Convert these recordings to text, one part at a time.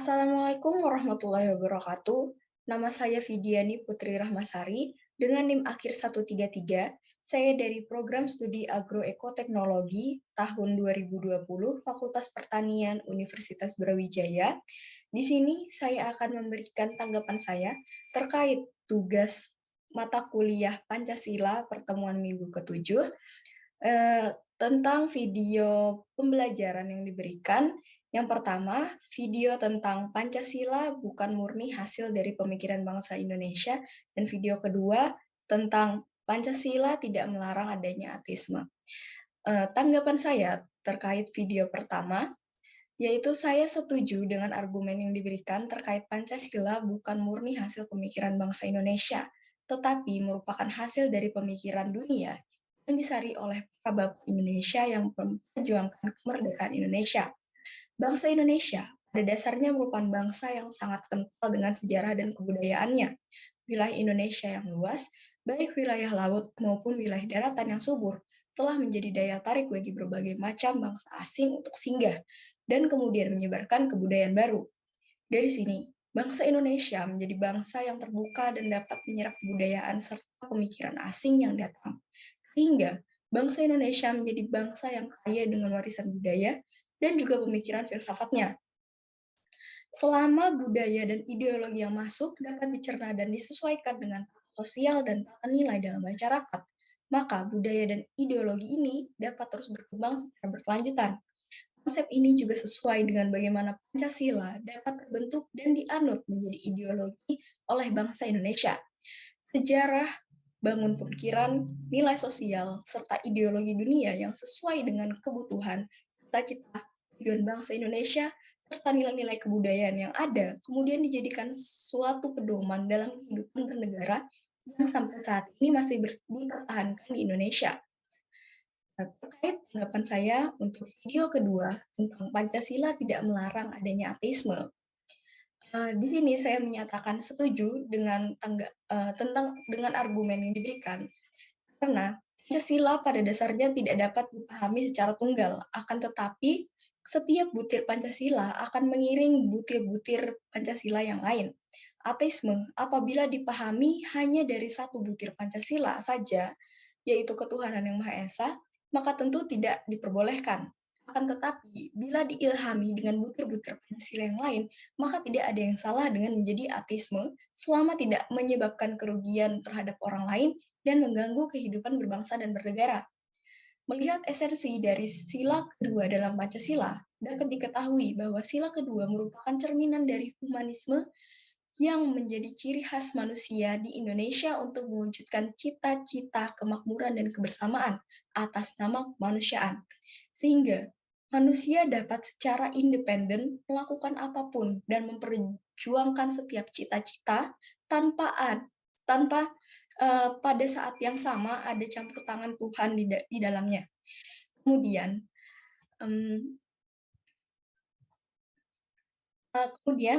Assalamualaikum warahmatullahi wabarakatuh. Nama saya Vidiani Putri Rahmasari dengan NIM akhir 133. Saya dari Program Studi Agroekoteknologi tahun 2020 Fakultas Pertanian Universitas Brawijaya. Di sini saya akan memberikan tanggapan saya terkait tugas mata kuliah Pancasila pertemuan minggu ke-7 tentang video pembelajaran yang diberikan. Yang pertama, video tentang Pancasila bukan murni hasil dari pemikiran bangsa Indonesia, dan video kedua tentang Pancasila tidak melarang adanya ateisme. Tanggapan saya terkait video pertama, yaitu saya setuju dengan argumen yang diberikan terkait Pancasila bukan murni hasil pemikiran bangsa Indonesia, tetapi merupakan hasil dari pemikiran dunia yang disari oleh para bapak Indonesia yang memperjuangkan kemerdekaan Indonesia. Bangsa Indonesia pada dasarnya merupakan bangsa yang sangat kental dengan sejarah dan kebudayaannya. Wilayah Indonesia yang luas, baik wilayah laut maupun wilayah daratan yang subur, telah menjadi daya tarik bagi berbagai macam bangsa asing untuk singgah dan kemudian menyebarkan kebudayaan baru. Dari sini, bangsa Indonesia menjadi bangsa yang terbuka dan dapat menyerap kebudayaan serta pemikiran asing yang datang. Sehingga bangsa Indonesia menjadi bangsa yang kaya dengan warisan budaya dan juga pemikiran filsafatnya. Selama budaya dan ideologi yang masuk dapat dicerna dan disesuaikan dengan sosial dan tata nilai dalam masyarakat, maka budaya dan ideologi ini dapat terus berkembang secara berkelanjutan. Konsep ini juga sesuai dengan bagaimana Pancasila dapat terbentuk dan dianut menjadi ideologi oleh bangsa Indonesia. Sejarah, bangun pemikiran, nilai sosial, serta ideologi dunia yang sesuai dengan kebutuhan, cita-cita, tujuan bangsa Indonesia, serta nilai-nilai kebudayaan yang ada, kemudian dijadikan suatu pedoman dalam kehidupan bernegara yang sampai saat ini masih dipertahankan di Indonesia. Terkait tanggapan saya untuk video kedua tentang Pancasila tidak melarang adanya ateisme. Di sini saya menyatakan setuju dengan argumen yang diberikan, karena Pancasila pada dasarnya tidak dapat dipahami secara tunggal, akan tetapi setiap butir Pancasila akan mengiring butir-butir Pancasila yang lain. Ateisme apabila dipahami hanya dari satu butir Pancasila saja, yaitu ketuhanan yang Maha Esa, maka tentu tidak diperbolehkan. Akan tetapi, bila diilhami dengan butir-butir Pancasila yang lain, maka tidak ada yang salah dengan menjadi ateisme selama tidak menyebabkan kerugian terhadap orang lain dan mengganggu kehidupan berbangsa dan bernegara. Melihat esensi dari sila kedua dalam Pancasila, dapat diketahui bahwa sila kedua merupakan cerminan dari humanisme yang menjadi ciri khas manusia di Indonesia untuk mewujudkan cita-cita kemakmuran dan kebersamaan atas nama kemanusiaan. Sehingga manusia dapat secara independen melakukan apapun dan memperjuangkan setiap cita-cita tanpa pada saat yang sama ada campur tangan Tuhan di dalamnya. Kemudian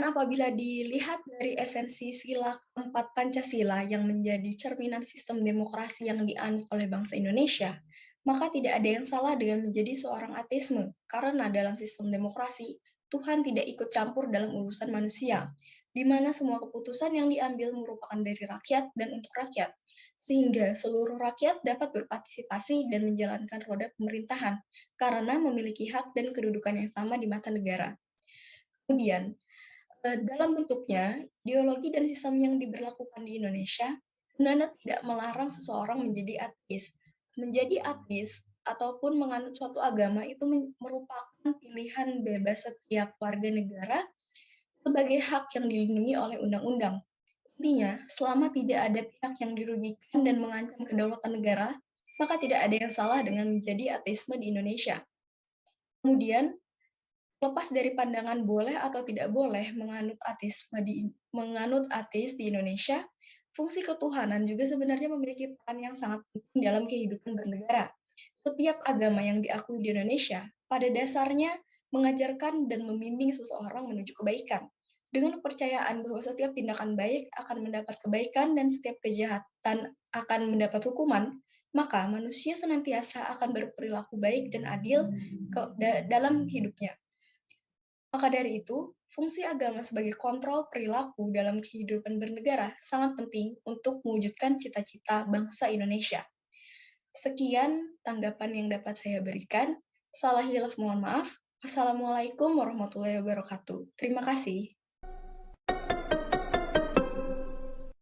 apabila dilihat dari esensi sila keempat Pancasila yang menjadi cerminan sistem demokrasi yang dianut oleh bangsa Indonesia, maka tidak ada yang salah dengan menjadi seorang ateisme, karena dalam sistem demokrasi, Tuhan tidak ikut campur dalam urusan manusia, di mana semua keputusan yang diambil merupakan dari rakyat dan untuk rakyat, sehingga seluruh rakyat dapat berpartisipasi dan menjalankan roda pemerintahan, karena memiliki hak dan kedudukan yang sama di mata negara. Kemudian, dalam bentuknya, ideologi dan sistem yang diberlakukan di Indonesia benar-benar tidak melarang seseorang menjadi ateis. Menjadi ateis ataupun menganut suatu agama itu merupakan pilihan bebas setiap warga negara sebagai hak yang dilindungi oleh undang-undang. Intinya, selama tidak ada pihak yang dirugikan dan mengancam kedaulatan negara, maka tidak ada yang salah dengan menjadi ateisme di Indonesia. Kemudian, lepas dari pandangan boleh atau tidak boleh menganut ateis di Indonesia, fungsi ketuhanan juga sebenarnya memiliki peran yang sangat penting dalam kehidupan bernegara. Setiap agama yang diakui di Indonesia pada dasarnya mengajarkan dan membimbing seseorang menuju kebaikan. Dengan kepercayaan bahwa setiap tindakan baik akan mendapat kebaikan dan setiap kejahatan akan mendapat hukuman, maka manusia senantiasa akan berperilaku baik dan adil dalam hidupnya. Maka dari itu, fungsi agama sebagai kontrol perilaku dalam kehidupan bernegara sangat penting untuk mewujudkan cita-cita bangsa Indonesia. Sekian tanggapan yang dapat saya berikan. Salah hilaf mohon maaf. Wassalamualaikum warahmatullahi wabarakatuh. Terima kasih.